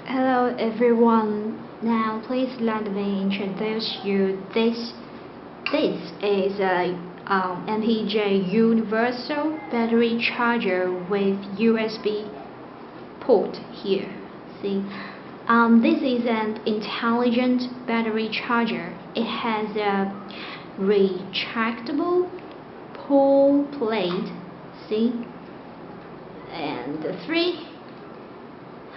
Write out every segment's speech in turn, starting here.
Hello everyone. Now please let me introduce you. This is a MPJ universal battery charger with USB port here. See, this is an intelligent battery charger. It has a retractable pull plate. See, and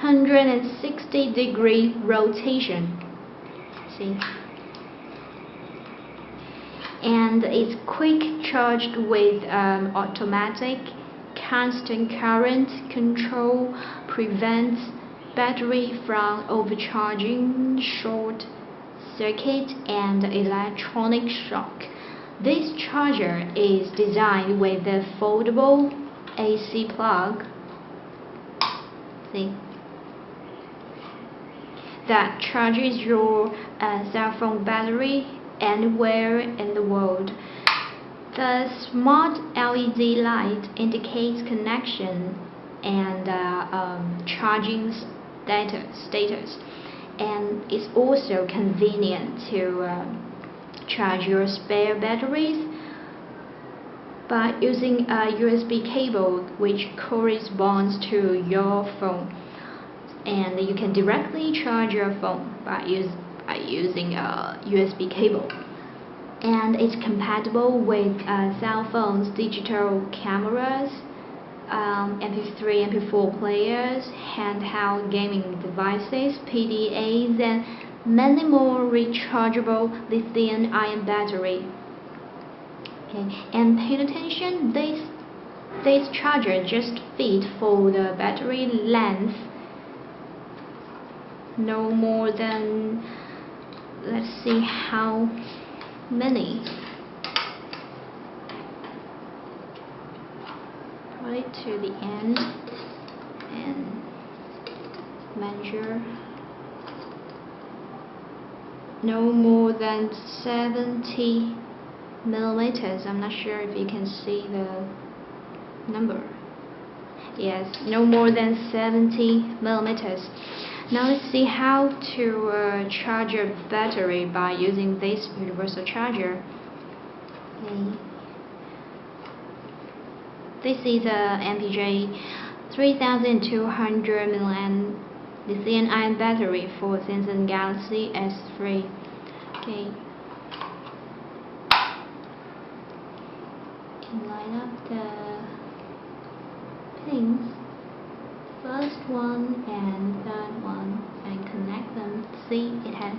360-degree rotation. See, and it's quick charged with automatic constant current control, prevents battery from overcharging, short circuit, and electronic shock. This charger is designed with a foldable AC plug. See, that charges your cell phone battery anywhere in the world. The smart LED light indicates connection and charging status, and it's also convenient to charge your spare batteries by using a USB cable which corresponds to your phone, and you can directly charge your phone by using a USB cable. And it's compatible with cell phones, digital cameras, Mp3 Mp4 players, handheld gaming devices, PDAs, and many more rechargeable lithium-ion battery. Okay, and pay attention, this charger just fit for the battery length no more than, let's see how many. Put it to the end and measure. No more than 70 millimeters. I'm not sure if you can see the number. Yes, no more than 70 millimeters. Now let's see how to charge your battery by using this universal charger. Okay. This is a MPJ 3200 mAh lithium-ion battery for Samsung Galaxy S3. Okay. Can line up the pins, first one and third one, and connect them. See, it has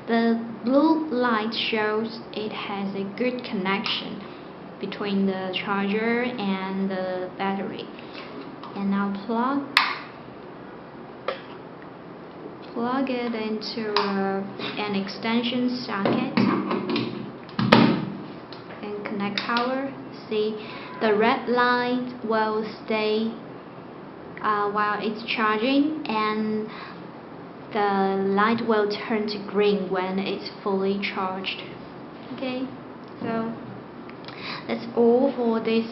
the blue light shows it has a good connection between the charger and the battery. And now plug it into an extension socket and connect power. See, the red light will stay while it's charging, and the light will turn to green when it's fully charged. Okay, so that's all for this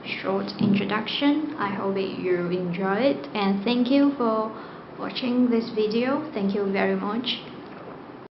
short introduction. I hope you enjoy it, and thank you for watching this video. Thank you very much.